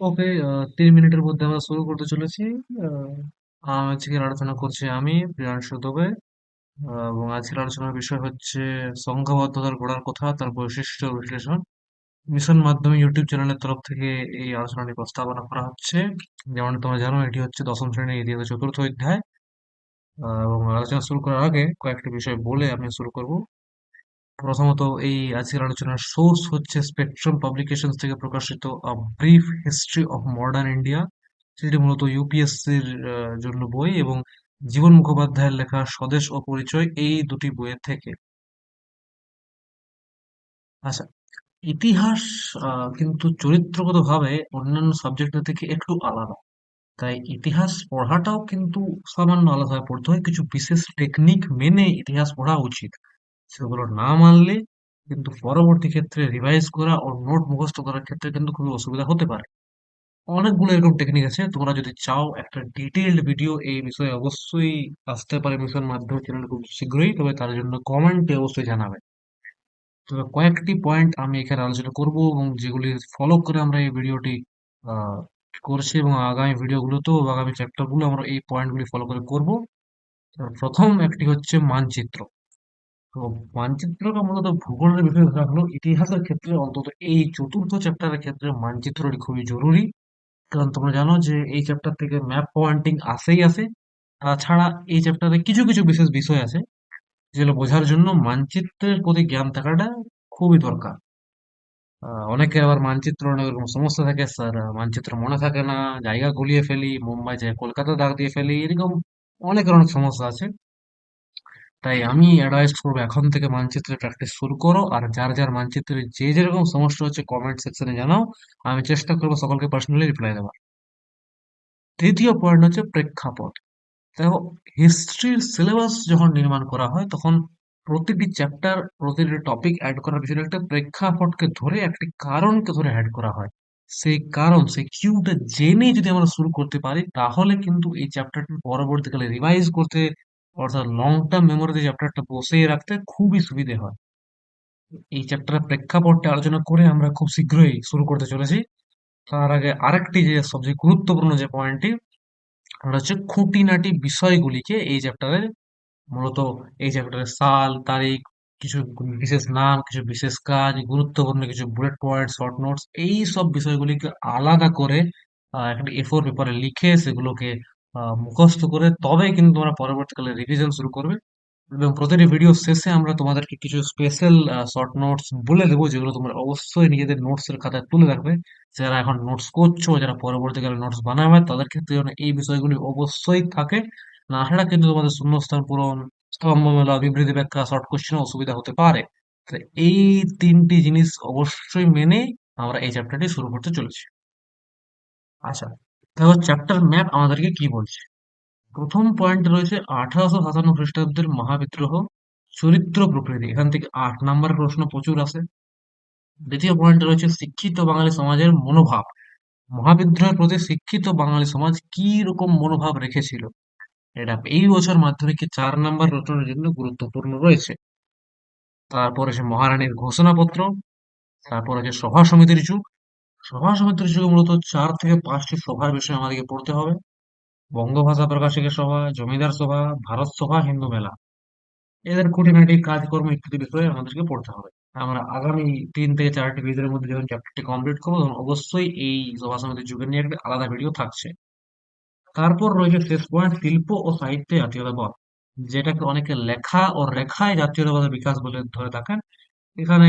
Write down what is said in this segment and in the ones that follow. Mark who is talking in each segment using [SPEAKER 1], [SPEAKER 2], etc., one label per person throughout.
[SPEAKER 1] ওকে, 3 মিনিটের মধ্যে আমরা শুরু করতে চলেছি। আহ, আজকের আলোচনা করছি আমি প্রিয়াংশু দুবে। এবং আজকের আলোচনার বিষয় হচ্ছে সংঘবদ্ধতার গোড়ার কথা, তার বৈশিষ্ট্য ও বিশ্লেষণ। মিশন মাধ্যমে ইউটিউব চ্যানেলের তরফ থেকে এই আলোচনাটি প্রস্তাবনা করা হচ্ছে। যেমন তোমরা জানো, এটি হচ্ছে দশম শ্রেণীর ইতিহাসের চতুর্থ অধ্যায়। এবং আলোচনা শুরু করার আগে কয়েকটি বিষয় বলে আমি শুরু করব। প্রথমত, এই আজকের আলোচনার সোর্স হচ্ছে স্পেকট্রাম পাবলিকেশনস থেকে প্রকাশিত a brief history of modern India. সেটি মূলত ইউপিএসসির জন্য বই, এবং জীবন মুখোপাধ্যায়ের লেখা স্বদেশ ও পরিচয়, এই দুটি বইয়ের থেকে। আচ্ছা, ইতিহাস কিন্তু চরিত্রগতভাবে অন্যান্য সাবজেক্টের থেকে একটু আলাদা। তাই ইতিহাস পড়াটাও কিন্তু সামান্য আলাদাভাবে পড়তে হয়। কিছু বিশেষ টেকনিক মেনে ইতিহাস পড়া উচিত। সেগুলো না মানলে কিন্তু পরবর্তী ক্ষেত্রে রিভাইজ করা ও নোট মুখস্থ করার ক্ষেত্রে কিন্তু খুবই অসুবিধা হতে পারে। অনেকগুলো এরকম টেকনিক আছে। তোমরা যদি চাও একটা ডিটেইলড ভিডিও এই বিষয়ে অবশ্যই আসতে পারে মিশন মাধ্যমে চ্যানেলে খুব শীঘ্রই। তবে তার জন্য কমেন্টে অবশ্যই জানাবে। তবে কয়েকটি পয়েন্ট আমি এখানে আলোচনা করব, এবং যেগুলি ফলো করে আমরা এই ভিডিওটি আহ, করছি, এবং আগামী ভিডিওগুলোতেও আগামী চ্যাপ্টারগুলো আমরা এই পয়েন্টগুলি ফলো করে করব। প্রথম একটি হচ্ছে মানচিত্র। তো মানচিত্রটা মূলত ভূগোলের বিষয় ধরা হলো, ইতিহাসের ক্ষেত্রে অন্তত এই চতুর্থ চ্যাপ্টারের ক্ষেত্রে মানচিত্রটি খুবই জরুরি। কারণ তোমরা জানো যে এই চ্যাপ্টার থেকে ম্যাপ পয়েন্টিং আসেই আসে। তাছাড়া এই চ্যাপ্টারে কিছু কিছু বিশেষ বিষয় আছে যেগুলো বোঝার জন্য মানচিত্রের প্রতি জ্ঞান থাকাটা খুবই দরকার। অনেকের আবার মানচিত্র অনেক রকম সমস্যা থাকে, স্যার মানচিত্র মনে থাকে না, জায়গা গুলিয়ে ফেলি, মুম্বাই যায় কলকাতা দাগ দিয়ে ফেলি, এরকম অনেকের অনেক সমস্যা আছে। তাই আমি অ্যাডভাইস করবো এখন থেকে মানচিত্রের প্র্যাকটিস শুরু করো। আর যার যার মানচিত্রে যে যেরকম সমস্যা হচ্ছে কমেন্ট সেকশনে জানাও। আমি চেষ্টা করবো সকলকে পার্সোনালি রিপ্লাই দেওয়ার। তৃতীয় পয়েন্ট হচ্ছে প্রেক্ষাপট। দেখো, হিস্ট্রির সিলেবাস যখন নির্মাণ করা হয় তখন প্রতিটি চ্যাপ্টার, প্রতিটি টপিক অ্যাড করার পিছনে একটা প্রেক্ষাপটকে ধরে, একটি কারণকে ধরে অ্যাড করা হয়। সেই কারণ, সেই কিউটা জেনে যদি আমরা শুরু করতে পারি, তাহলে কিন্তু এই চ্যাপ্টারটি পরবর্তীকালে রিভাইজ করতে, অর্থাৎ লং টার্ম মেমোরিতে চ্যাপ্টারটা বসিয়ে রাখতে খুবই সুবিধে হয়। এই চ্যাপ্টারের প্রেক্ষাপটটা আলোচনা করে আমরা খুব শীঘ্রই শুরু করতে চলেছি। তার আগে আরেকটি যে সবচেয়ে গুরুত্বপূর্ণ যে পয়েন্টটি, সেটা হচ্ছে খুঁটিনাটি বিষয়গুলিকে এই চ্যাপ্টারে, মূলত এই চ্যাপ্টারের সাল, তারিখ, কিছু বিশেষ নাম, কিছু বিশেষ কাজ, গুরুত্বপূর্ণ কিছু বুলেট পয়েন্ট, শর্ট নোটস, এই সব বিষয়গুলিকে আলাদা করে একটা A4 পেপারে লিখে সেগুলোকে মুখস্থ করে তবেই কিন্তু তোমরা পরবর্তীকালে রিভিশন শুরু করবে। এবং প্রতিটি ভিডিও শেষে আমরা তোমাদেরকে কিছু স্পেশাল শর্ট নোটস বলে দেবো, যেগুলো তোমরা অবশ্যই নিজেদের নোটস এর খাতায় তুলে রাখবে। যারা এখন নোটস করছো, যারা পরবর্তীকালে নোটস বানাবে, তাদের ক্ষেত্রে যেন এই বিষয়গুলি অবশ্যই থাকে। না ছাড়া কিন্তু তোমাদের শূন্যস্থান পূরণ, স্তম্ভ মেলা, বিবৃতি ব্যাখ্যা, শর্ট কোশ্চেন অসুবিধা হতে পারে। তো এই তিনটি জিনিস অবশ্যই মেনে আমরা এই চ্যাপ্টারটি শুরু করতে চলেছি। আচ্ছা, দেখো চ্যাপ্টার ম্যাপ আমাদেরকে কি বলছে। প্রথম পয়েন্ট রয়েছে 1857 খ্রিস্টাব্দের মহাবিদ্রোহ, চরিত্র প্রকৃতি। এখান থেকে 8 নম্বর প্রশ্ন প্রচুর আসে। দ্বিতীয় পয়েন্ট রয়েছে শিক্ষিত বাঙালি সমাজের মনোভাব। মহাবিদ্রোহের প্রতি শিক্ষিত বাঙালি সমাজ কি রকম মনোভাব রেখেছিল, এটা এই বছর মাধ্যমিকে 4 নম্বর রচনার জন্য গুরুত্বপূর্ণ রয়েছে। তারপর আছে মহারানীর ঘোষণাপত্র। তারপর আছে সভা সমিতির যুগ। সভা সমিতির যুগে মূলত 4 থেকে 5টি সভার বিষয় আমাদেরকে পড়তে হবে। বঙ্গভাষা প্রকাশকের সভা, জমিদার সভা, ভারত সভা, হিন্দু মেলা। এদের খুঁটিনাটি কাজকর্ম ইত্যাদি বিষয়ে আমাদেরকে পড়তে হবে। আমরা আগামী 3 থেকে 4টি ভিডিওর মধ্যে যখন চ্যাপ্টারটি কমপ্লিট করবো, তখন অবশ্যই এই সভা সমিতির যুগের নিয়ে একটা আলাদা ভিডিও থাকছে। তারপর রয়েছে শেষ পয়েন্ট, শিল্প ও সাহিত্যে জাতীয়তাবাদ, যেটাকে অনেকে লেখা ও রেখায় জাতীয়তাবাদের বিকাশ বলে ধরে থাকেন। এখানে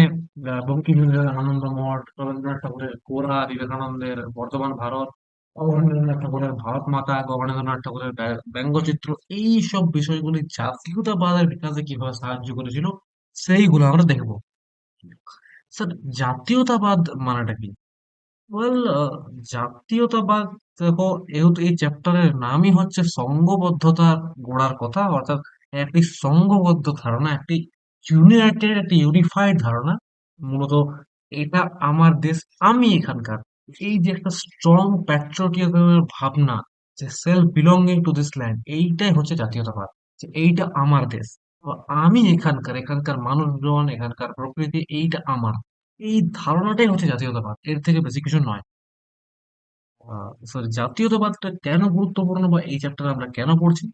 [SPEAKER 1] বঙ্কিমচন্দ্রের আনন্দমঠ, রবীন্দ্রনাথ ঠাকুরের গোরা, বিবেকানন্দের বর্তমান ভারত, অবনীন্দ্রনাথ ঠাকুরের ভারত মাতা, গগনেন্দ্রনাথ ঠাকুরের ব্যঙ্গচিত্র, এই সব বিষয়গুলি জাতীয়তাবাদের বিকাশে কিভাবে সাহায্য করেছিল, সেইগুলো আমরা দেখবো। স্যার, জাতীয়তাবাদ মানেটা কি? ওয়েল, জাতীয়তাবাদ, দেখো, যেহেতু এই চ্যাপ্টারের নামই হচ্ছে সংঘবদ্ধতার গোড়ার কথা, অর্থাৎ একটি সংঘবদ্ধ ধারণা, একটি ইউনাইটেড, একটি ইউনিফাইড ধারণা। মূলত এটা আমার দেশ, আমি এখানকার, এই যে একটা স্ট্রং প্যাট্রিয়টিজমের ভাবনা, যে self belonging to this land, এইটাই হচ্ছে জাতীয়তাবাদ। যে এইটা আমার দেশ, তো আমি এখানকার, এখানকার মানুষজন, এখানকার প্রকৃতি, এইটা আমার, এই ধারণাটাই হচ্ছে জাতীয়তাবাদ, এর থেকে বেশি কিছু নয়। সরি, জাতীয়তাবাদটা কেন গুরুত্বপূর্ণ বা এই চ্যাপ্টার আমরা কেন পড়ছি?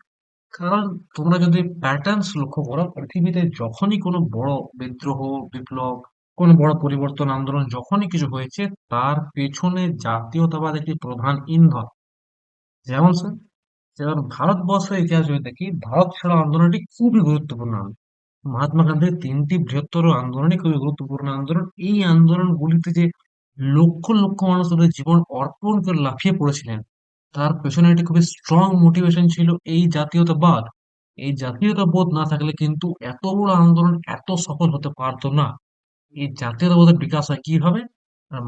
[SPEAKER 1] কারণ তোমরা যদি প্যাটার্নস লক্ষ্য করো, পৃথিবীতে যখনই কোনো বড় বিদ্রোহ, বিপ্লব, কোনো বড় পরিবর্তন আন্দোলন যখনই কিছু হয়েছে, তার পেছনে জাতীয়তাবাদ একটি প্রধান ইন্ধন। যেমন স্যার, যেমন ভারতবর্ষের ইতিহাস যদি দেখি, ভারত ছাড়ো আন্দোলনটি খুবই গুরুত্বপূর্ণ আন্দোলন। মহাত্মা গান্ধীর তিনটি বৃহত্তর আন্দোলনই খুবই গুরুত্বপূর্ণ আন্দোলন। এই আন্দোলনগুলিতে যে লক্ষ লক্ষ মানুষ তাদের জীবন অর্পণ করে লাফিয়ে পড়েছিলেন, তার পেছনে একটি খুবই স্ট্রং মোটিভেশন ছিল এই জাতীয়তাবাদ। এই জাতীয়তাবোধ না থাকলে কিন্তু এত বড় আন্দোলন এত সফল হতে পারতো না। এই জাতীয়তাবোধের বিকাশ হয় কিভাবে?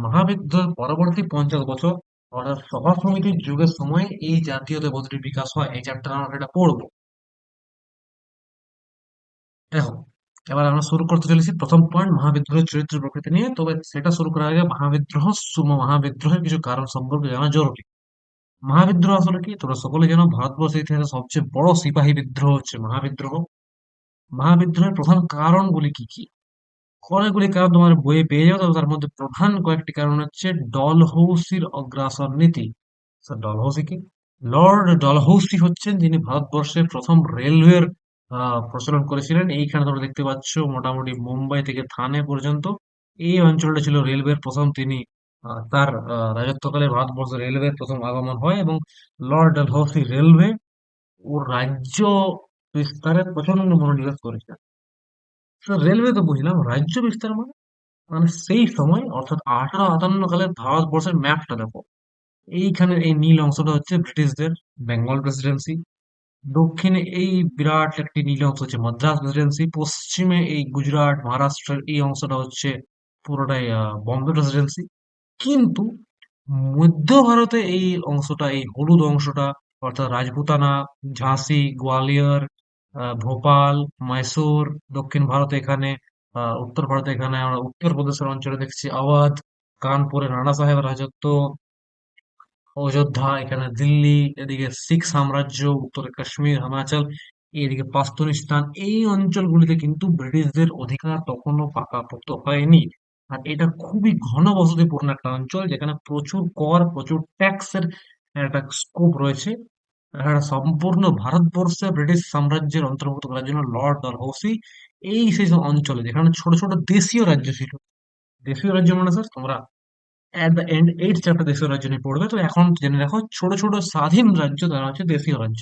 [SPEAKER 1] মহাবিদ্যালয়ের পরবর্তী 50 বছর, অর্থাৎ সভা সমিতির যুগের সময় এই জাতীয়তাবোধটির বিকাশ হয়। এই চ্যাপ্টার আমরা এটা পড়বো। দেখো, এবার আমরা শুরু করতে চলেছি প্রথম পয়েন্ট, মহাবিদ্রোহের চরিত্র প্রকৃতি নিয়ে। তবে সেটা শুরু করার আগে মহাবিদ্রোহের কিছু কারণ সম্পর্কে জানা জরুরি। মহাবিদ্রোহ আসলে কি? তোমরা সকলে জানো, ভারতবর্ষের ইতিহাসে সবচেয়ে বড় সিপাহী বিদ্রোহ হচ্ছে মহাবিদ্রোহ। মহাবিদ্রোহের প্রধান কারণগুলি কি কি? অনেকগুলি কারণ তোমার বইয়ে পেয়ে যাবে, তবে তার মধ্যে প্রধান কয়েকটি কারণ হচ্ছে ডলহৌসির অগ্রাসন নীতি। স্যার, ডলহৌসি কি? লর্ড ডলহৌসি হচ্ছেন যিনি ভারতবর্ষের প্রথম রেলওয়ের প্রচলন করেছিলেন। এইখানে তোমরা দেখতে পাচ্ছ মোটামুটি মুম্বাই থেকে থানে পর্যন্ত এই অঞ্চলটা ছিল রেলওয়ের প্রথম। তিনি তার রাজত্বকালে ভারতবর্ষে রেলওয়ের প্রথম আগমন হয়, এবং লর্ড ডলহৌসি রেলওয়ে ও রাজ্য বিস্তারে প্রচন্ড মনোনিবেশ করেছেন। তো রেলওয়ে তো বুঝলাম, রাজ্য বিস্তার মানে? মানে সেই সময় অর্থাৎ 1858 সালে ভারতবর্ষের ম্যাপটা দেখো। এইখানে এই নীল অংশটা হচ্ছে ব্রিটিশদের বেঙ্গল প্রেসিডেন্সি। দক্ষিণে এই বিরাট একটি নীল অংশ হচ্ছে মাদ্রাস প্রেসিডেন্সি। পশ্চিমে এই গুজরাট, মহারাষ্ট্রের এই অংশটা হচ্ছে পুরোটাই বম্বে প্রেসিডেন্সি। কিন্তু মধ্য ভারতে এই অংশটা, এই হলুদ অংশটা, অর্থাৎ রাজপুতানা, ঝাঁসি, গোয়ালিয়র, ভোপাল, মহীশূর, দক্ষিণ ভারতে এখানে, উত্তর ভারতে এখানে আমরা উত্তরপ্রদেশের অঞ্চলে দেখছি আওয়াধ, কানপুরে নানা সাহেবের রাজত্ব, অযোধ্যা, এখানে দিল্লি, এদিকে শিখ সাম্রাজ্য, উত্তরে কাশ্মীর, হিমাচল, এদিকে পাস্তুনিস্তান, এই অঞ্চলগুলিতে কিন্তু ব্রিটিশদের অধিকার তখনও পাকাপোক্ত হয়নি। আর এটা খুবই ঘনবসতিপূর্ণ একটা অঞ্চল, যেখানে প্রচুর কর, প্রচুর ট্যাক্সের একটা স্কোপ রয়েছে। একটা সম্পূর্ণ ভারতবর্ষে ব্রিটিশ সাম্রাজ্যের অন্তর্ভুক্ত করার জন্য লর্ড ডলহৌসি এই সেই সব অঞ্চলে, যেখানে ছোট ছোট দেশীয় রাজ্য ছিল। দেশীয় রাজ্য মানে স্যার, তোমরা at the end 8th chapter দেশীয় রাজ্য নিয়ে পড়বে, তো এখন জেনে রাখো ছোট ছোট স্বাধীন রাজ্য তারা হচ্ছে দেশীয় রাজ্য।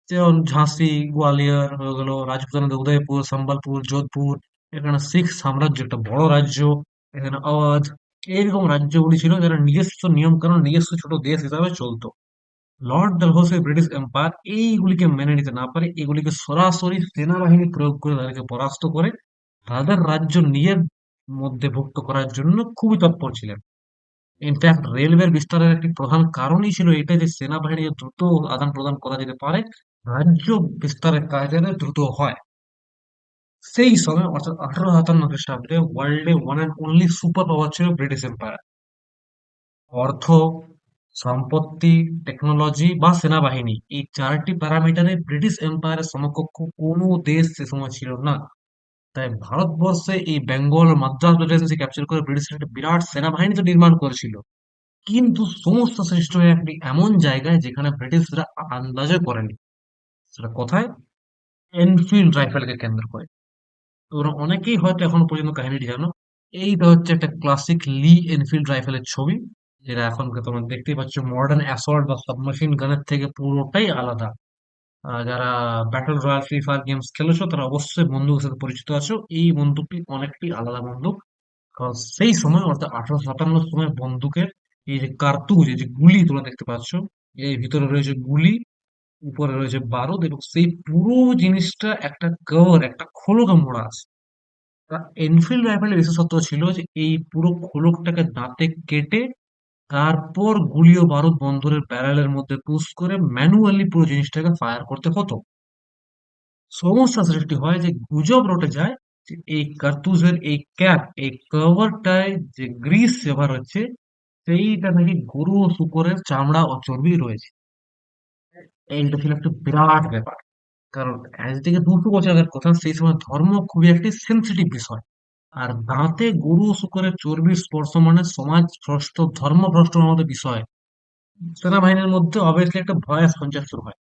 [SPEAKER 1] যেমন ঝাঁসি, গোয়ালিয়র হয়ে গেল, রাজপুতানাতে উদয়পুর, সম্বলপুর, যোধপুর, এখানে শিখ সাম্রাজ্য একটা বড় রাজ্য, এখানে আওয়াধ, এইরকম রাজ্যগুলি ছিল যারা নিজস্ব নিয়ম কানুন, নিজস্ব ছোট দেশ হিসাবে চলতো। লর্ড ডালহৌসির ব্রিটিশ এম্পায়ার এইগুলিকে মেনে নিতে না পারে, এগুলিকে সরাসরি সেনাবাহিনী প্রয়োগ করে তাদেরকে পরাস্ত করে তাদের রাজ্য নিজের মধ্যে ভুক্ত করার জন্য খুবই তৎপর ছিলেন। ইনফ্যাক্ট রেলওয়ের বিস্তারের একটি প্রধান কারণই ছিল এটা, যে সেনাবাহিনী দ্রুত আদান প্রদান করা যেতে পারে, রাজ্য বিস্তারের কাজ যাতে দ্রুত হয়। সেই সময় অর্থাৎ 1857 খ্রিস্টাব্দে ওয়ার্ল্ডে one and only super power ছিল ব্রিটিশ এম্পায়ার। অর্থ, সম্পত্তি, টেকনোলজি বা সেনাবাহিনী, এই চারটি প্যারামিটারে ব্রিটিশ এম্পায়ারের সমকক্ষ কোনো দেশ সে সময় ছিল না। তাই ভারতবর্ষে এই বেঙ্গল মাদ্রাস প্রেসিডেন্সি ক্যাপচার করে ব্রিটিশ একটা বিরাট সেনাবাহিনী তো নির্মাণ করেছিল। কিন্তু সমস্যা সৃষ্টি হয় একটি এমন জায়গায় যেখানে ব্রিটিশরা আন্দাজও করেনি। সেটা কোথায়? এনফিল্ড রাইফেলকে কেন্দ্র করে। তোমরা অনেকেই হয়তো এখনো পর্যন্ত কাহিনীটি জানো। এইটা হচ্ছে একটা ক্লাসিক লি এনফিল্ড রাইফেলের ছবি, যেটা এখন তোমরা দেখতেই পাচ্ছ মডার্ন অ্যাসল্ট বা সাবমেশিন গানের থেকে পুরোটাই আলাদা। যারা battle royale free fire games খেলেছো তারা অবশ্যই বন্দুকের সাথে পরিচিত আছো। এই বন্দুকটি অনেকটি আলাদা বন্দুক, কারণ সেই সময় অর্থাৎ 1857 সময় বন্দুকের এই যে কার্তুজ, এই যে গুলি তোমরা দেখতে পাচ্ছ, এর ভিতরে রয়েছে গুলি, উপরে রয়েছে বারুদ, এবং সেই পুরো জিনিসটা একটা কভার, একটা খোলকে মোড়া আছে। এনফিল্ড রাইফেলের বিশেষত্ব ছিল যে এই পুরো খোলকটাকে দাঁতে কেটে তারপর গুলি ও বারুদ বন্দুকের ব্যারেলের মধ্যে পুশ করে ম্যানুয়ালি পুরো জিনিসটাকে ফায়ার করতে হতো। সমস্যা সৃষ্টি হয়, যে গুজব রটে যায় যে এই কার্তুজের এই ক্যাপ, এই কভারটায় যে গ্রিস ব্যবহার হচ্ছে, সেইটা নাকি গরু ও শূকরের চামড়া ও চর্বি রয়েছে। এইটা ছিল একটা বিরাট ব্যাপার। কারণ আজ থেকে 200 বছর আগের কথা, সেই সময় ধর্ম খুবই একটি সেন্সিটিভ বিষয়। আর দাঁতে গরু ও শূকরের চর্বির স্পর্শ মানে সমাজ ভ্রষ্ট, ধর্ম ভ্রষ্ট হওয়ার মতো বিষয়। সেনাবাহিনীর মধ্যে অবভিয়াসলি একটা ভয়ের সঞ্চার শুরু হয়।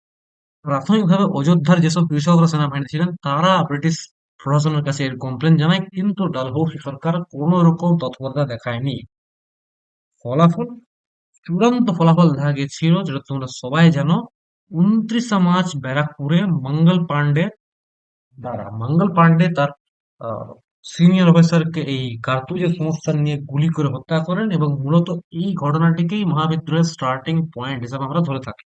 [SPEAKER 1] প্রাথমিকভাবে অযোধ্যার যেসব কৃষকরা সেনাবাহিনী ছিলেন তারা ব্রিটিশ প্রশাসনের কাছে এর কমপ্লেন জানায়, কিন্তু ডালহৌসি সরকার কোনো রকম তৎপরতা দেখায়নি। ফলাফল, চূড়ান্ত ফলাফল দেখা গেছিল যেটা তোমরা সবাই জানো। 29শে মার্চ ব্যারাকপুরে মঙ্গল পান্ডে তার সিনিয়র অফিসারকে এই কার্তুজের সমস্যা নিয়ে গুলি করে হত্যা করেন, এবং মূলত এই ঘটনাটিকেই মহাবিদ্রোহের স্টার্টিং পয়েন্ট হিসাবে আমরা ধরে থাকি।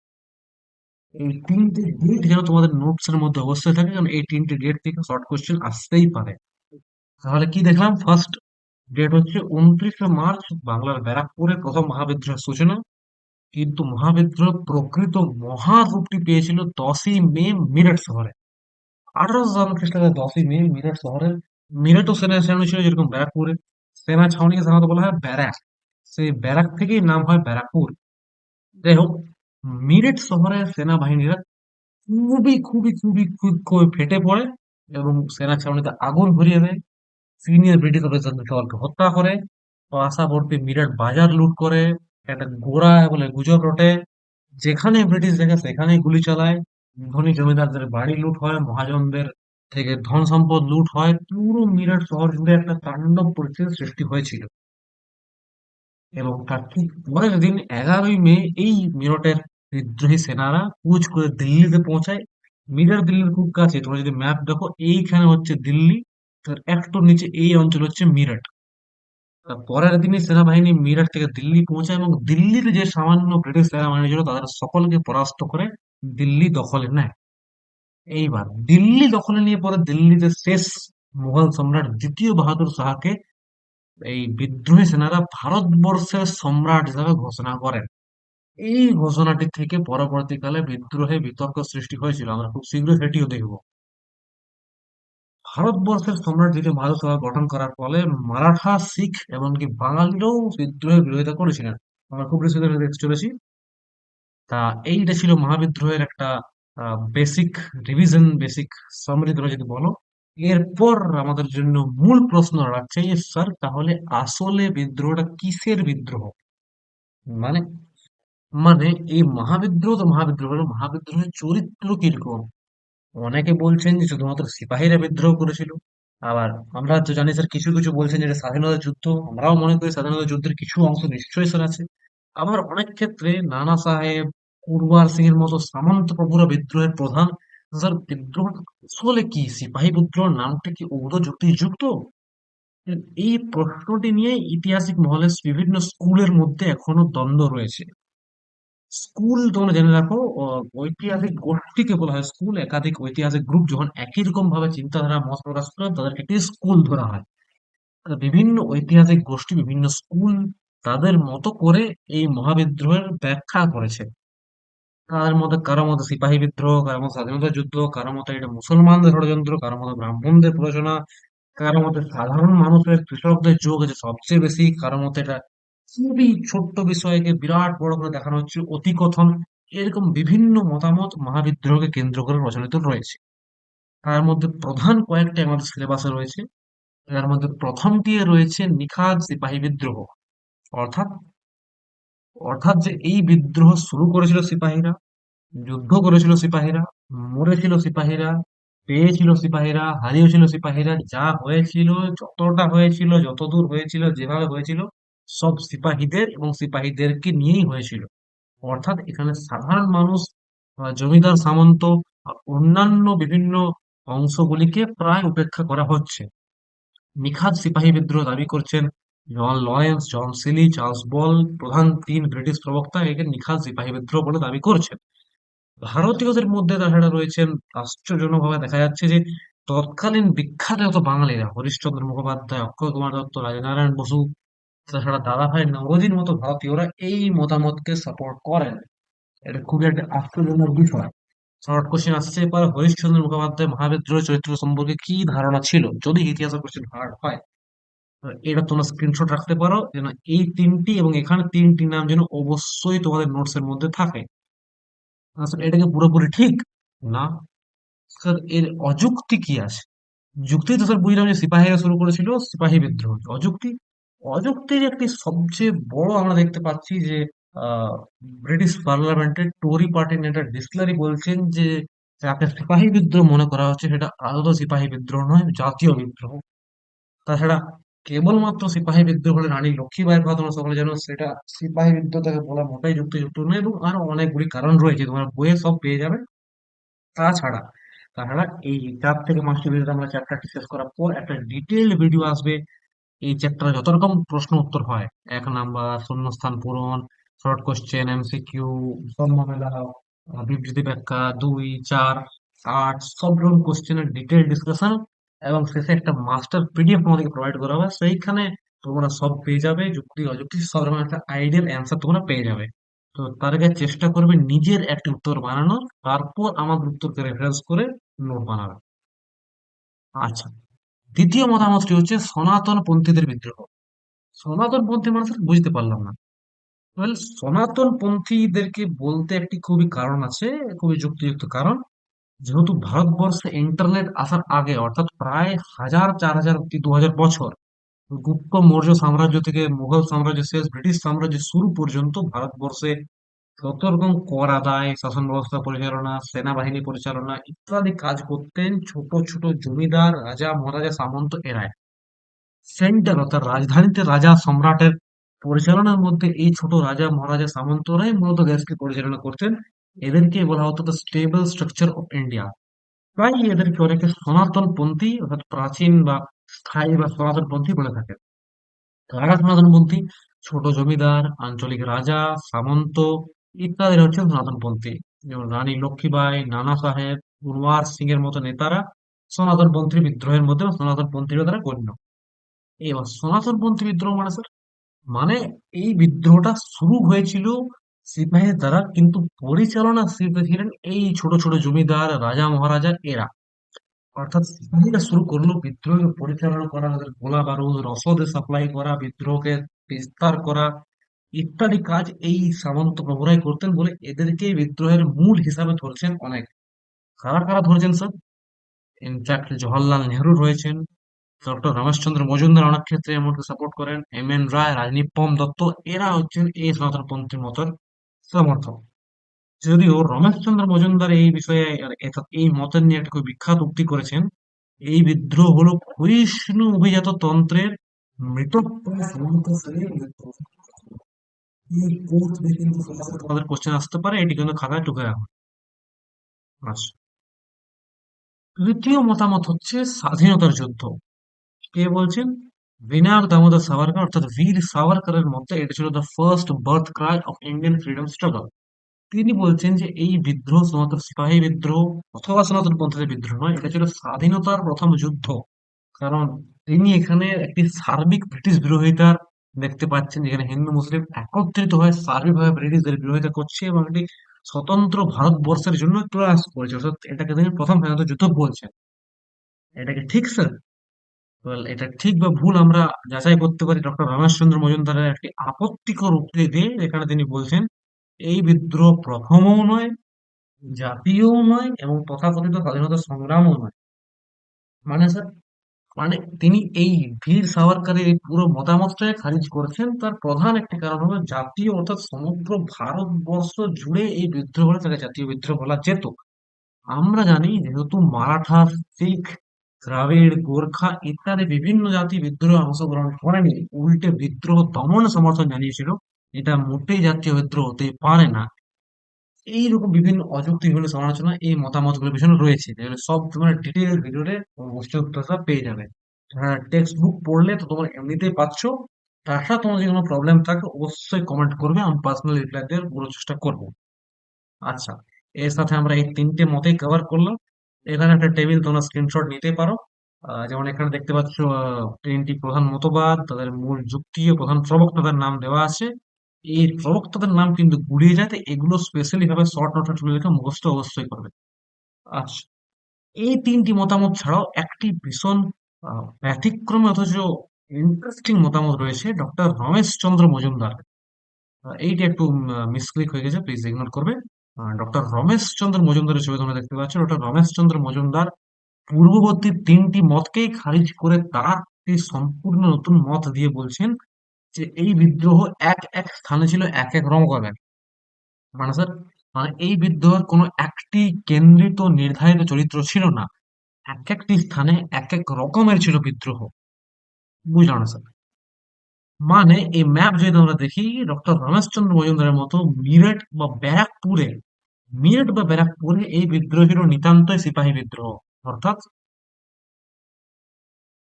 [SPEAKER 1] এই তিনটে ডেট যেন তোমাদের নোটস এর মধ্যে অবশ্যই থাকে, কারণ এই তিনটে ডেট থেকে শর্ট কোশ্চেন আসতেই পারে। তাহলে কি দেখলাম? ফার্স্ট ডেট হচ্ছে 29শে মার্চ, বাংলার ব্যারাকপুরে প্রথম মহাবিদ্রোহের সূচনা। কিন্তু মহাবিদ্রোহ প্রকৃত মহারূপটি পেয়েছিল 10ই মে মিরট শহরে। 1857 খ্রিস্টাব্দে 10ই মে মিরট শহরের, মিরটও সেনা ছাউনি ছিল যেরকম ব্যারাকপুরে। সেনা ছাউনিকে সাধারণত বলা হয় ব্যারাক, সেই ব্যারাক থেকেই নাম হয় ব্যারাকপুর। যাই হোক, মিরট শহরের সেনাবাহিনীরা খুবই খুবই খুবই খুব খুবই ফেটে পড়ে এবং সেনা ছাউনিতে আগুন ধরিয়ে দেয়। সিনিয়র ব্রিটিশ অফিসারদের সবাইকে হত্যা করে, পাশাপাশি মিরাট বাজার লুট করে, একটা গোড়া বলে গুজব রটে, যেখানে ব্রিটিশ দেখে সেখানেই গুলি চালায়। ধনী জমিদারদের বাড়ি লুট হয়, মহাজনদের থেকে ধন সম্পদ লুট হয়, পুরো মিরাট শহর জুড়ে একটা তাণ্ডব পরিস্থিতির সৃষ্টি হয়েছিল। এবং তার ঠিক পরের দিন 11ই মে এই মিরটের বিদ্রোহী সেনারা কুচ করে দিল্লিতে পৌঁছায়। মিরর দিল্লির খুব কাছে, তোমরা যদি ম্যাপ দেখো এইখানে হচ্ছে দিল্লি, তার একটু নিচে এই অঞ্চল হচ্ছে মিরট। তার পরের দিনই সেনাবাহিনী মিরট থেকে দিল্লি পৌঁছায় এবং দিল্লিতে যে সামান্য ব্রিটিশ সেনাবাহিনী ছিল তাদের সকলকে পরাস্ত করে দিল্লি দখলে নেয়। এইবার দিল্লি দখলে নিয়ে পরে দিল্লিতে শেষ মুঘল সম্রাট দ্বিতীয় বাহাদুর শাহকে এই বিদ্রোহী সেনারা ভারতবর্ষের সম্রাট হিসাবে ঘোষণা করেন। এই ঘোষণাটি থেকে পরবর্তীকালে বিদ্রোহে বিতর্ক সৃষ্টি হয়েছিল, আমরা খুব শীঘ্রই সেটিও দেখব। ভারতবর্ষের সম্রাট দ্বিতীয় বাহাদুর শাহ গঠন করার ফলে মারাঠা, শিখ এমনকি বাঙালিরাও বিদ্রোহের বিরোধিতা করেছিলেন। আমরা খুব বিস্তারিত দেখতে চলেছি। তা এইটা ছিল মহাবিদ্রোহের একটা বেসিক রিভিশন, বেসিক সামারি তোমরা যদি বলো। এরপর আমাদের জন্য মূল প্রশ্ন রাখছে যে স্যার, তাহলে আসলে বিদ্রোহটা কিসের বিদ্রোহ? মানে মানে এই মহাবিদ্রোহ তো মহাবিদ্রোহ হলো, মহাবিদ্রোহের চরিত্র কিরকম? অনেকে বলছেন যে শুধুমাত্র সিপাহীরা বিদ্রোহ করেছিল। আবার আমরা তো জানি স্যার, কিছু কিছু বলছেন যে এটা স্বাধীনতা যুদ্ধ। আমরাও মনে করি স্বাধীনতা যুদ্ধের কিছু অংশ নিশ্চয়ই স্যার আছে। আবার অনেক ক্ষেত্রে নানা সাহেব, কুরওয়ার সিং এর মতো সামন্ত প্রভুরা বিদ্রোহের প্রধান। স্যার, বিদ্রোহ আসলে কি? সিপাহী বিদ্রোহ নামটা কি উগ্র যুক্তিযুক্ত? এই প্রশ্নটি নিয়ে ঐতিহাসিক মহলে বিভিন্ন স্কুলের মধ্যে এখনো দ্বন্দ্ব রয়েছে। স্কুল তোমরা জেনে রাখো, ঐতিহাসিক গোষ্ঠীকে বলা হয় স্কুল। একাধিক ঐতিহাসিক গ্রুপ যখন একই রকম ভাবে চিন্তাধারা মত প্রকাশ করে তাদেরকে একটি স্কুল ধরা হয়। বিভিন্ন ঐতিহাসিক গোষ্ঠী, বিভিন্ন স্কুল তাদের মতো করে এই মহাবিদ্রোহের ব্যাখ্যা করেছে। তাদের মধ্যে কারো মতে সিপাহী বিদ্রোহ, কারো মতে স্বাধীনতা যুদ্ধ, কারো মতে এটা মুসলমানদের ষড়যন্ত্র, কারো মতে ব্রাহ্মণদের প্ররোচনা, কারো মতে সাধারণ মানুষের কৃষকদের যোগ আছে সবচেয়ে বেশি, কারো মতে এটা খুবই ছোট্ট বিষয়কে বিরাট বড় করে দেখানো হচ্ছে অতিকথন। এরকম বিভিন্ন মতামত মহাবিদ্রোহকে কেন্দ্র করে প্রচলিত রয়েছে। তার মধ্যে প্রধান কয়েকটি আমাদের সিলেবাসে রয়েছে। তার মধ্যে প্রথমটি রয়েছে নিখাদ সিপাহী বিদ্রোহ। অর্থাৎ অর্থাৎ যে এই বিদ্রোহ শুরু করেছিল সিপাহীরা, যুদ্ধ করেছিল সিপাহীরা, মরেছিল সিপাহীরা, পেয়েছিল সিপাহীরা, হারিয়েছিল সিপাহীরা, যা হয়েছিল, যতটা হয়েছিল, যতদূর হয়েছিল, যেভাবে হয়েছিল, সব সিপাহীদের এবং সিপাহীদেরকে নিয়েই হয়েছিল। অর্থাৎ এখানে সাধারণ মানুষ, জমিদার সামন্ত, অন্যান্য বিভিন্ন অংশগুলিকে প্রায় উপেক্ষা করা হচ্ছে। নিখাদ সিপাহী বিদ্রোহ দাবি করছেন জন লরেন্স, জন সিলি, চার্লস বল, প্রধান তিন ব্রিটিশ প্রবক্তা একে নিখাদ সিপাহী বিদ্রোহ বলে দাবি করছেন। ভারতীয়দের মধ্যে তাছাড়া রয়েছেন, আশ্চর্যজনকভাবে দেখা যাচ্ছে যে তৎকালীন বিখ্যাত যত বাঙালিরা, হরিশ্চন্দ্র মুখোপাধ্যায়, অক্ষয় কুমার দত্ত, রাজনারায়ণ বসু, তাছাড়া দাদাভাই নওরোজির মতো ভারতীয়রা এই মতামতকে সাপোর্ট করেন। এটা খুবই একটা আশ্চর্যজনক বিষয়। শর্ট কোশ্চেন আসছে এবার, হরিশ্চন্দ্র মুখোপাধ্যায় মহাবিদ্রোহের চরিত্র সম্পর্কে কি ধারণা ছিল, যদি ইতিহাসের কোশ্চেন হার্ড হয়। তো এটা তোমরা স্ক্রিনশট রাখতে পারো যেন এই তিনটি এবং এখানে তিনটি নাম যেন অবশ্যই তোমাদের নোটস এর মধ্যে থাকে। আসলে এটা কি পুরোপুরি ঠিক? না স্যার, এর অযুক্তি কি আছে? যুক্তি তো স্যার বুঝলাম যে সিপাহীরা শুরু করেছিল সিপাহী বিদ্রোহ। অযুক্তি, অযুক্তির একটি সবচেয়ে বড় আমরা দেখতে পাচ্ছি যে আহ, ব্রিটিশ পার্লামেন্টের টোরি পার্টি নেতা ডিসলারি বলছেন যে যাকে সিপাহী বিদ্রোহ মনে করা হচ্ছে সেটা আদৌ সিপাহী বিদ্রোহ নয়, জাতীয় বিদ্রোহ। তাছাড়া কেবলমাত্র সিপাহী বিদ্রোহ বলে রানী লক্ষ্মীবাঈয়ের কথা তোমরা সকলে জানো, সেটা সিপাহী বিদ্রোহ তাকে বলা মোটেই যুক্তিযুক্ত নয়, এবং আরো অনেকগুলি কারণ রয়েছে, তোমরা বইয়ে সব পেয়ে যাবে। তাছাড়া তাছাড়া এই 4 থেকে 5টি ভিডিও আমরা চ্যাপ্টারটি শেষ করার পর একটা ডিটেইলড ভিডিও আসবে এই চ্যাপ্টারে যত রকম প্রশ্ন উত্তর হয়, 1 নাম্বার শূন্যস্থান পূরণ, শর্ট কোশ্চেন, এমসিকিউ, স্তম্ভ মেলাও, বিবৃতি ব্যাখ্যা, 2, 4, 8 সব রকম কোশ্চেনের ডিটেল ডিসকাশন, এবং শেষে একটা মাস্টার পিডিএফ তোমাদেরকে প্রোভাইড করা হবে। সেইখানে তোমরা সব পেয়ে যাবে, যুক্তি অযুক্তি সব রকম একটা আইডিয়াল অ্যান্সার তোমরা পেয়ে যাবে। তো তার আগে চেষ্টা করবে নিজের একটা উত্তর বানানোর, তারপর আমাদের উত্তরকে রেফারেন্স করে নোট বানাবে। আচ্ছা, দ্বিতীয় মতামতটি হচ্ছে সনাতন পন্থীদের বিদ্রোহ। সনাতন পন্থী মানে স্যার বুঝতে পারলাম না। ওয়েল, সনাতন পন্থীদেরকে বলতে একটি খুবই কারণ আছে, খুবই যুক্তিযুক্ত কারণ। যেহেতু ভারতবর্ষে ইন্টারনেট আসার আগে, অর্থাৎ প্রায় 1000, 4000 কি 2000 বছর, গুপ্ত মৌর্য সাম্রাজ্য থেকে মুঘল সাম্রাজ্য শেষ ব্রিটিশ সাম্রাজ্য শুরু পর্যন্ত ভারতবর্ষে যত রকম কর আদায়, শাসন ব্যবস্থা পরিচালনা, সেনাবাহিনী পরিচালনা ইত্যাদি কাজ করতেন ছোট ছোট জমিদার, রাজা মহারাজা সামন্ত এরাই। সেন্ট্রাল অর্থাৎ রাজধানীতে রাজা সম্রাটের পরিচালনার মধ্যে এই ছোট রাজা মহারাজা সামন্তরাই মূলত দেশকে পরিচালনা করতেন। এদেরকে বলা হতো the stable structure of India. তাই এদেরকে অনেকে সনাতন পন্থী অর্থাৎ প্রাচীন বা স্থায়ী বা সনাতন পন্থী বলে থাকে। কারা সনাতন পন্থী? ছোট জমিদার, আঞ্চলিক রাজা, সামন্ত ইত্যাদি হচ্ছে সনাতন পন্থী। যেমন রানী লক্ষ্মীবাঈ, নানা সাহেব, কুনওয়ার সিং এর মতো নেতারা সনাতন পন্থী বিদ্রোহের মধ্যে বা সনাতন পন্থীর দ্বারা গণ্য। এবার সনাতনপন্থী বিদ্রোহ মানে স্যার, মানে এই বিদ্রোহটা শুরু হয়েছিল সিপাহীদের দ্বারা, কিন্তু পরিচালনা ছিলেন এই ছোট ছোট জমিদার, রাজা মহারাজা এরা। অর্থাৎ সিপাহীরা শুরু করলো বিদ্রোহকে পরিচালনা করা, ওদের গোলা বারুদ রসদের সাপ্লাই করা, বিদ্রোহকে বিস্তার করা ইত্যাদি কাজ এই সামন্ত প্রভুরাই করতেন বলে এদেরকে বিদ্রোহের মূল হিসাবে ধরছেন অনেক। কারা কারা ধরেছেন স্যার? ইনফ্যাক্ট জওহরলাল নেহরু রয়েছেন, ডক্টর রমেশচন্দ্র মজুমদার অনেক ক্ষেত্রে এমনকি সাপোর্ট করেন, এম এন রায়, রাজনীপম দত্ত এরা হচ্ছেন এই সনাতনপন্থী মতের সমর্থক। যদিও রমেশচন্দ্র মজুমদার এই বিষয়ে অর্থাৎ এই মতের নিয়ে একটা খুব বিখ্যাত উক্তি করেছেন, এই বিদ্রোহ হলো ক্ষয়িষ্ণু অভিজাত তন্ত্রের মৃতপ্রায় সামন্ত শ্রেণীর বিদ্রোহ। এই কোর্স দিয়ে কিন্তু তোমাদের কোশ্চেন আসতে পারে, এটি কিন্তু খাতায় টুকে রাখো। আচ্ছা, তৃতীয় মতামত হচ্ছে স্বাধীনতার যুদ্ধ। কে বলছেন? বিনায়ক দামোদর সাভারকর অর্থাৎ বীর সাভারকরের মতে এটা ছিল the first birth Cry of Indian freedom struggle. তিনি বলছেন যে এই বিদ্রোহ শুধুমাত্র সিপাহী বিদ্রোহ অথবা সনাতন পন্থীদের বিদ্রোহ নয়, এটা ছিল স্বাধীনতার প্রথম যুদ্ধ। কারণ তিনি এখানে একটি সার্বিক ব্রিটিশ বিরোধিতার দেখতে পাচ্ছেন, যেখানে হিন্দু মুসলিম একত্রিত হয়ে সার্বিকভাবে ব্রিটিশদের বিরোধিতা করছে এবং একটি স্বতন্ত্র ভারতবর্ষের জন্য প্রয়াস করেছে, অর্থাৎ এটাকে তিনি প্রথম স্বাধীনতা যুদ্ধ বলছেন। এটা কি ঠিক স্যার? Well, এটা ঠিক বা ভুল আমরা যাচাই করতে পারি ডক্টর রমেশচন্দ্র মজুমদারের একটি আপত্তিকর উক্তি দিয়ে, যেখানে তিনি বলছেন এই বিদ্রোহ প্রথমও নয়, জাতীয়ও নয়, এবং তথাকথিত স্বাধীনতা সংগ্রামও নয়। মানে স্যার, মানে তিনি এই বীর সাভারকরের এই পুরো মতামতটাকে খারিজ করেছেন। তার প্রধান একটি কারণ হলো জাতীয় অর্থাৎ সমগ্র ভারতবর্ষ জুড়ে এই বিদ্রোহ হলে তাকে জাতীয় বিদ্রোহ বলা যেত। আমরা জানি যেহেতু মারাঠা, শিখ, দ্রাবিড়, গোর্খা ইত্যাদি বিভিন্ন জাতি বিদ্রোহে অংশগ্রহণ করেনি, উল্টে বিদ্রোহ দমনে সমর্থন জানিয়েছিল, এটা মোটেই জাতীয় বিদ্রোহ হতে পারে না। এইরকম বিভিন্ন অযৌক্তিকভাবে সমালোচনা এই মতামতগুলোর পিছনে রয়েছে, যেগুলো সব তোমরা ডিটেইল ভিডিওতে গোষ্ঠী উত্তরটা পেয়ে যাবে। হ্যাঁ, টেক্সট বুক পড়লে তো তোমরা এমনিতেই পাচ্ছ। তাছাড়া তোমার যদি কোনো প্রবলেম থাকে অবশ্যই কমেন্ট করবে, আমি পার্সোনালি রিপ্লাই দেওয়ার পুরো চেষ্টা করবো। আচ্ছা, এর সাথে আমরা এই 3টে মতেই কভার করলাম। এখানে একটা টেবিল তোমরা স্ক্রিনশট নিতে পারো। যেমন এখানে দেখতে পাচ্ছ 3টি প্রধান মতবাদ, তাদের মূল যুক্তি ও প্রধান প্রবক্তাদের নাম দেওয়া আছে। এই প্রবক্তাদের নাম কিন্তু গুলিয়ে যায়, তো এগুলো স্পেশালি ভাবে শর্ট নোটে তুলে রেখে মুখস্থ অবশ্যই করবে। আচ্ছা, এই 3টি মতামত ছাড়াও একটি ভীষণ ব্যতিক্রমী অথচ ইন্টারেস্টিং মতামত রয়েছে ডক্টর রমেশচন্দ্র মজুমদার। এইটা একটু মিসক্লিক হয়ে গেছে, প্লিজ ইগনোর করবে। ডক্টর রমেশচন্দ্র মজুমদারের ছবি তোমরা দেখতে পাচ্ছ। ডক্টর রমেশচন্দ্র মজুমদার পূর্ববর্তী 3টি মতকেই খারিজ করে তার একটি সম্পূর্ণ নতুন মত দিয়ে বলছেন যে এই বিদ্রোহ এক এক স্থানে ছিল এক এক রকমের। মানে স্যার, মানে এই বিদ্রোহের কোনো একটি কেন্দ্রিত নির্ধারিত চরিত্র ছিল না। এক একটি স্থানে এক এক রকমের ছিল বিদ্রোহ। বুঝলাম না স্যার। মানে এই ম্যাপ যদি আমরা দেখি, ডক্টর রমেশচন্দ্র মজুমদারের মতো মিরট বা ব্যারাকপুরে এই বিদ্রোহ ছিল নিতান্তই সিপাহী বিদ্রোহ। অর্থাৎ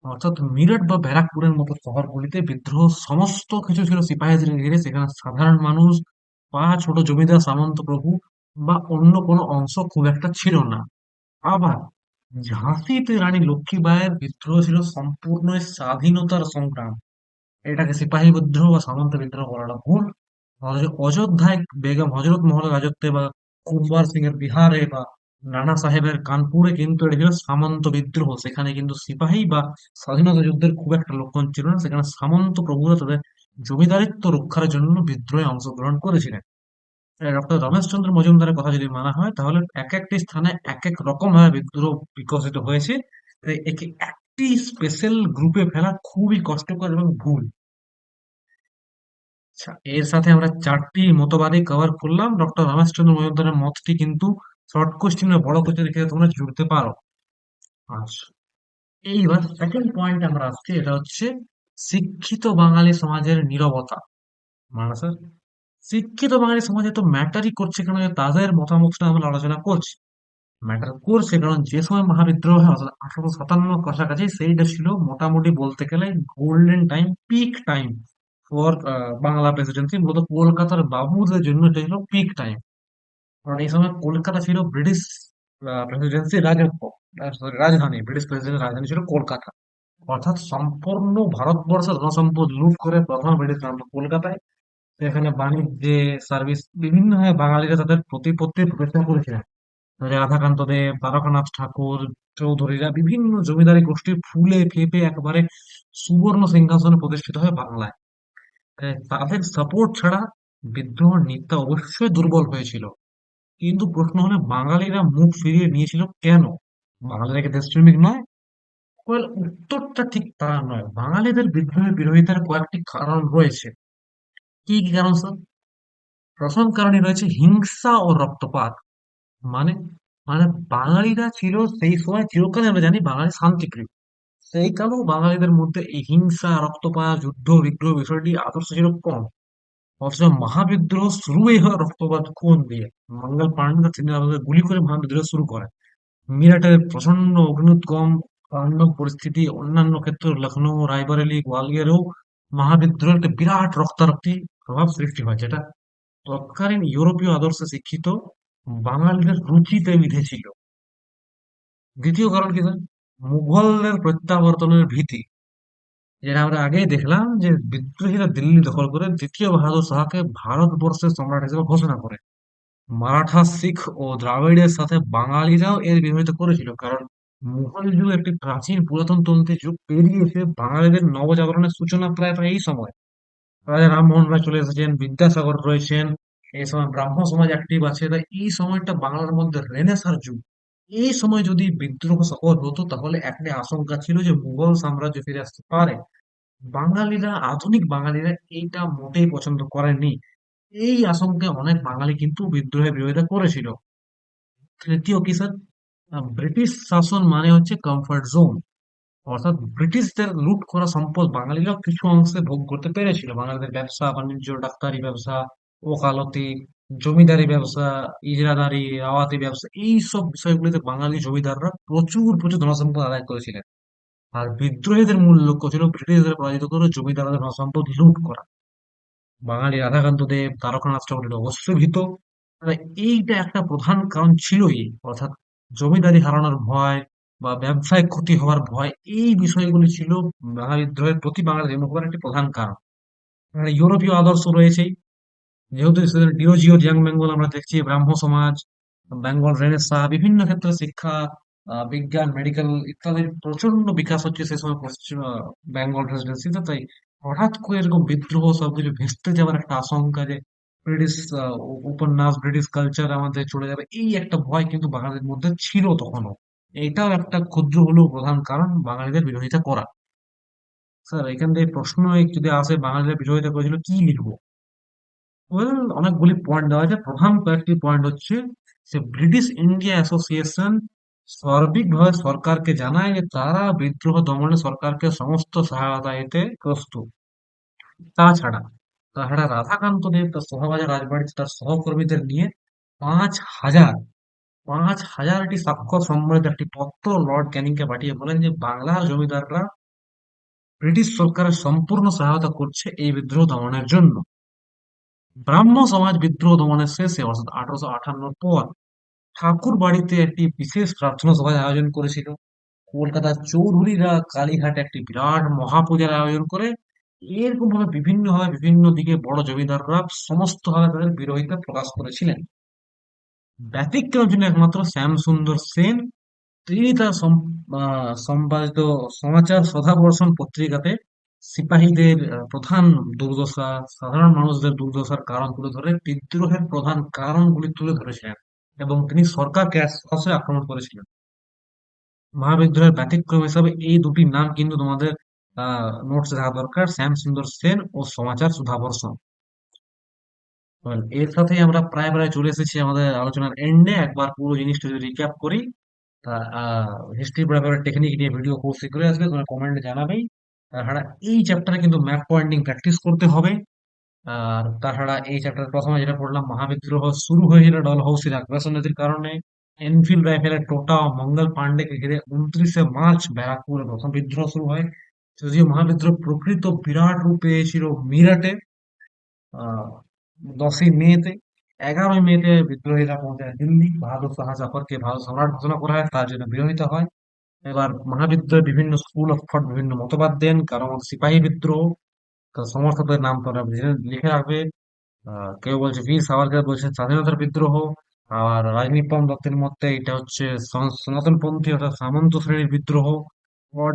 [SPEAKER 1] অর্থাৎ মিরট বা ব্যারাকপুরের মতো শহরগুলিতে বিদ্রোহ সমস্ত কিছু ছিল সিপাহীদের ঘিরে। সেখানে সাধারণ মানুষ বা ছোট জমিদার সামন্ত প্রভু বা অন্য কোনো অংশ খুব একটা ছিল না। আবার ঝাঁসিতে রানী লক্ষ্মীবাঈয়ের বিদ্রোহ ছিল সম্পূর্ণ স্বাধীনতার সংগ্রাম। এটাকে সিপাহী বিদ্রোহ বা সামন্ত বিদ্রোহ বলাটা ভুল। অযোধ্যায় বেগম হজরত মহলের রাজত্বে বা কুনওয়ার সিং এর বিহারে বা নানা সাহেবের কানপুরে কিন্তু এটা ছিল সামন্ত বিদ্রোহ। সেখানে কিন্তু সিপাহী বা স্বাধীনতা যুদ্ধের খুব একটা লক্ষণ ছিল না। সেখানে সামন্ত প্রভুরা তাদের জমিদারিত্ব রক্ষার জন্য বিদ্রোহে অংশগ্রহণ করেছিলেন। ডক্টর রমেশচন্দ্র মজুমদারের কথা যদি মানা হয়, তাহলে এক একটি স্থানে এক এক রকম ভাবে বিদ্রোহ বিকশিত হয়েছে। তাই একে একটি স্পেশাল গ্রুপে ফেলা খুবই কষ্টকর এবং ভুল। আচ্ছা, এর সাথে আমরা চারটি মতবাদই কভার করলাম। ডক্টর রমেশচন্দ্র মজুমদারের মতটি কিন্তু শর্ট কোশ্চেন বা বড় কোশ্চেন ক্ষেত্রে তোমরা জুড়তে পারো। আচ্ছা, এইবার সেকেন্ড পয়েন্ট আমরা আসছি, এটা হচ্ছে শিক্ষিত বাঙালি সমাজের নীরবতা। মানে স্যার, শিক্ষিত বাঙালি সমাজে তো ম্যাটারই করছে কেন যে তাদের মতামতটা আমরা আলোচনা করছি। ম্যাটার করছে কারণ যে সময় মহাবিদ্রোহ হয় অর্থাৎ 1857 কাছাকাছি, সেইটা ছিল মোটামুটি বলতে গেলে golden time, peak time for Bangla Presidency. মূলত কলকাতার বাবুদের জন্য এটা ছিল পিক টাইম। কারণ এই সময় কলকাতা ছিল ব্রিটিশ প্রেসিডেন্সির রাজধানী। ব্রিটিশ প্রেসিডেন্সির রাজধানী ছিল কলকাতা। অর্থাৎ সম্পূর্ণ ভারতবর্ষের ধনসম্পদ লুট করে প্রথম ব্রিটিশ নামলো কলকাতায়। সেখানে বাণিজ্যে, সার্ভিস বিভিন্নভাবে বাঙালিরা তাদের প্রতিপত্তির প্রতিষ্ঠা করেছিলেন। রাধাকান্ত দেব, দ্বারকানাথ ঠাকুর, চৌধুরীরা বিভিন্ন জমিদারি গোষ্ঠী ফুলে ফেঁপে একেবারে সুবর্ণ সিংহাসনে প্রতিষ্ঠিত হয় বাংলায়। তাদের সাপোর্ট ছাড়া বিদ্রোহ নীতিটা অবশ্যই দুর্বল হয়েছিল। কিন্তু প্রশ্ন হলো, বাঙালিরা মুখ ফিরিয়ে নিয়েছিল কেন? বাঙালিরা কি দেশপ্রেমিক নয়? ওয়েল, উত্তরটা ঠিক তা নয়। বাঙালিদের বিদ্রোহের বিরোধিতার কয়েকটি কারণ রয়েছে। কি কি কারণ স্যার? প্রথম কারণই রয়েছে হিংসা ও রক্তপাত। মানে মানে বাঙালিরা ছিল সেই সময়, চিরকালে আমরা জানি বাঙালি শান্তিপ্রিয়। সেই কারণেও বাঙালিদের মধ্যে এই হিংসা, রক্তপাত, যুদ্ধ বিগ্রহ বিষয়টি আদর্শ ছিল কম। অথচ মহাবিদ্রোহ শুরুই হয় রক্তপাত খুন দিয়ে। মঙ্গল পান্ডে তিনি আমাদের গুলি করে মহাবিদ্রোহ শুরু করেন। মিরাটের প্রচন্ড অগ্ন্যুৎগম, ভয়ানক পরিস্থিতি, অন্যান্য ক্ষেত্রে লখনৌ, রায়বরেলি, গোয়ালিয়রেও মহাবিদ্রোহের একটা বিরাট রক্তারক্তি প্রভাব সৃষ্টি হয়, যেটা তৎকালীন ইউরোপীয় আদর্শে শিক্ষিত বাঙালিদের রুচিতে বিঁধেছিল। দ্বিতীয় কারণ কি স্যার? মুঘলদের প্রত্যাবর্তনের ভীতি। যেটা আমরা আগেই দেখলাম যে বিদ্রোহীরা দিল্লি দখল করে দ্বিতীয় বাহাদুর শাহকে ভারতবর্ষের সম্রাট হিসেবে ঘোষণা করে। মারাঠা, শিখ ও দ্রাবিড়ের সাথে বাঙালিরাও এর বিরোধিতা করেছিল। কারণ মুঘল যুগ একটি প্রাচীন পুরাতনতন্ত্রী যুগ পেরিয়ে এসে বাঙালিদের নবজাগরণের সূচনা প্রায় প্রায় এই সময়। রাজা রামমোহন রায় চলে এসেছেন, বিদ্যাসাগর রয়েছেন, এই সময় ব্রাহ্ম সমাজ অ্যাক্টিভ আছে। তাই এই সময়টা বাংলার মধ্যে রেনেসার যুগ। এই সময় যদি বিদ্রোহ সফল হতো, তাহলে একটা আশঙ্কা ছিল যে মুঘল সাম্রাজ্য ফিরে আসতে পারে। আধুনিক বাঙালিরা এইটা মোটেই পছন্দ করেননি। এই আশঙ্কায় অনেক বাঙালি কিন্তু বিদ্রোহের বিরোধিতা করেছিল। তৃতীয় কি স্যার? ব্রিটিশ শাসন মানে হচ্ছে কমফর্ট জোন। অর্থাৎ ব্রিটিশদের লুট করা সম্পদ বাঙালিরাও কিছু অংশে ভোগ করতে পেরেছিল। বাঙালিদের ব্যবসা বাণিজ্য, ডাক্তারি ব্যবসা, ওকালতি, জমিদারি ব্যবসা, ইজরাদারি, আওয়াতি ব্যবসা, এই সব বিষয়গুলিতে বাঙালি জমিদাররা প্রচুর প্রচুর ধনসম্পদ আদায় করেছিলেন। আর বিদ্রোহীদের মূল লক্ষ্য ছিল ব্রিটিশদের পরাজিত করে জমিদারদের ধনসম্পদ লুট করা। বাঙালি রাধাকান্ত দেব, দ্বারকানাথ ঠাকুরের অবশ্যই ভীত। মানে এইটা একটা প্রধান কারণ ছিলই। অর্থাৎ জমিদারি হারানোর ভয় বা ব্যবসায় ক্ষতি হওয়ার ভয়, এই বিষয়গুলি ছিল বাঙালি বিদ্রোহের প্রতি বাঙালির মুখ একটি প্রধান কারণ। মানে ইউরোপীয় আদর্শ রয়েছেই। যেহেতু ডিওজিও জিয়াং বেঙ্গল আমরা দেখছি, ব্রাহ্ম সমাজ, বেঙ্গল রেনেসাঁ, বিভিন্ন ক্ষেত্রে শিক্ষা, বিজ্ঞান, মেডিকেল ইত্যাদির প্রচন্ড বিকাশ হচ্ছে সেই সময় পশ্চিম বেঙ্গল প্রেসিডেন্সিতে। তাই হঠাৎ করে এরকম বিদ্রোহ সবকিছু ভেস্তে যাওয়ার একটা আশঙ্কা, যে ব্রিটিশ উপন্যাস, ব্রিটিশ কালচার আমাদের চলে যাবে, এই একটা ভয় কিন্তু বাঙালির মধ্যে ছিল তখনও। এটাও একটা ক্ষুদ্র হলেও প্রধান কারণ বাঙালিদের বিরোধিতা করা। স্যার এখান থেকে প্রশ্ন যদি আসে বাঙালিরা বিরোধিতা করেছিল কি লিখবো? ওয়েল, অনেকগুলি পয়েন্ট দেওয়া আছে। প্রধান কয়েকটি পয়েন্ট হচ্ছে যে ব্রিটিশ ইন্ডিয়া অ্যাসোসিয়েশন সার্বিকভাবে সরকারকে জানায় যে তারা বিদ্রোহ দমনে সরকারকে সমস্ত সহায়তা দিতে প্রস্তুত। তাছাড়া তাছাড়া রাধাকান্ত দেব তার শোভাবাজার রাজবাড়িতে তার সহকর্মীদের নিয়ে 5,000 5,000টি স্বাক্ষর সম্বলিত একটি পত্র লর্ড ক্যানিংকে পাঠিয়ে বলেন যে বাংলার জমিদাররা ব্রিটিশ সরকারের সম্পূর্ণ সহায়তা করছে এই বিদ্রোহ দমনের জন্য। ব্রাহ্ম সমাজ বিদ্রোহ দমনের শেষে অর্থাৎ 1858 পর ঠাকুর বাড়িতে একটি বিশেষ প্রার্থনা সভার আয়োজন করেছিল। কলকাতার চৌধুরীরা কালীঘাটে একটি বিরাট মহাপূজার আয়োজন করে। এরকম ভাবে বিভিন্ন দিকে বড় জমিদাররা সমস্ত ভাবে তাদের বিরোধিতা প্রকাশ করেছিলেন। ব্যতিক্রম ছিলেন একমাত্র শ্যামসুন্দর সেন। তিনি তার সম্পাদিত সমাচার সদাবর্ষণ পত্রিকাতে সিপাহীদের প্রধান দুর্দশা, সাধারণ মানুষদের দুর্দশার কারণ তুলে ধরে বিদ্রোহের প্রধান কারণগুলি তুলে ধরেছিলেন এবং তিনি সরকারকে সরাসরি আক্রমণ করেছিলেন। মহাবিদ্রোহের ব্যতিক্রম হিসাবে এই দুটি নাম কিন্তু তোমাদের নোটসে থাকা দরকার, শ্যামসুন্দর সেন ও সমাচার সুধাবর্ষণ। এর সাথেই আমরা প্রায় প্রায় চলে এসেছি আমাদের আলোচনার এন্ডে। একবার পুরো জিনিসটা যদি রিক্যাপ করি, তা হিস্ট্রি ব্যাপারে টেকনিক নিয়ে ভিডিও খুব শীঘ্রই আসবে, তোমরা কমেন্টে জানাবেই। তাছাড়া এই চ্যাপ্টারে কিন্তু ম্যাপ পয়েন্টিং প্র্যাকটিস করতে হবে। আর তাছাড়া এই চ্যাপ্টার প্রথমে যেটা পড়লাম, মহাবিদ্রোহ শুরু হয়েছিল ডলহৌসির আগ্রাসনের কারণে। এনফিল্ড রাইফেলের টোটা ও মঙ্গল পান্ডেকে ঘিরে 29শে মার্চ ব্যারাকপুরে প্রথম বিদ্রোহ শুরু হয়। যদিও মহাবিদ্রোহ প্রকৃত বিরাট রূপ পেয়েছিল মিরাটে আহ 10ই মেতে। 11ই মেতে বিদ্রোহীরা পৌঁছায় দিল্লি। বাহাদুর শাহ জাফরকে ভারত সম্রাট ঘোষণা করা হয়, তার জন্য বিরোধিতা হয়। এবার মহাবিদ্রোহে বিভিন্ন স্কুল অফ থট বিভিন্ন মতবাদ দেন। কারো মতে সিপাহী বিদ্রোহ, তার সমর্থকদের নাম তোমরা লিখে রাখবে। কেউ বলছে বীর সাভারকর, বলছে স্বাধীনতার বিদ্রোহ। আর রাজনীতিপন দত্তের মতে এটা হচ্ছে সনাতনপন্থী অর্থাৎ সামন্ত শ্রেণীর বিদ্রোহ।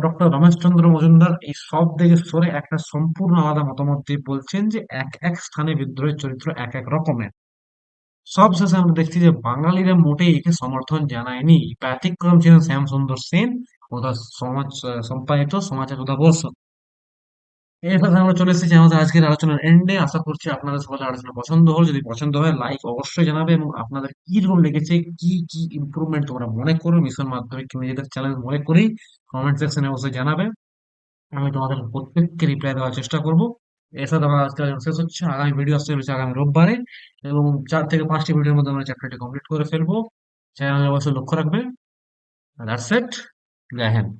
[SPEAKER 1] ডক্টর রমেশচন্দ্র মজুমদার এই সব দিকে সরে একটা সম্পূর্ণ আলাদা মতামত দিয়ে বলছেন যে এক এক স্থানে বিদ্রোহের চরিত্র এক এক রকমের। সবশেষে আমরা দেখছি যে বাঙালিরা মোটেই একে সমর্থন জানায়নি। ব্যতিক্রম ছিলেন শ্যামসুন্দর সেন ও তার সম্পাদিত সমাচার উদ্ভাবর্ষ। এর সাথে আমরা চলে এসেছি আমাদের আজকের আলোচনার এন্ডে। আশা করছি আপনাদের সবার আলোচনা পছন্দ হল। যদি পছন্দ হয় লাইক অবশ্যই জানাবে এবং আপনাদের কি রকম লেগেছে, কি কি ইমপ্রুভমেন্ট তোমরা মনে করো মিশন মাধ্যমিক কি নিজেদের চ্যালেঞ্জ মনে করি, কমেন্ট সেকশনে অবশ্যই জানাবে। আমি তোমাদের প্রত্যেককে রিপ্লাই দেওয়ার চেষ্টা করব। এর সাথে আমার আজকের আলোচনা শেষ হচ্ছে। আগামী ভিডিও আসতে চলেছে আগামী রোববারে এবং 4 থেকে 5টি ভিডিওর মধ্যে আমরা চ্যাপ্টারটি কমপ্লিট করে ফেলবো। চ্যানেলে অবশ্যই লক্ষ্য রাখবে। That's it. জয় হিন্দ।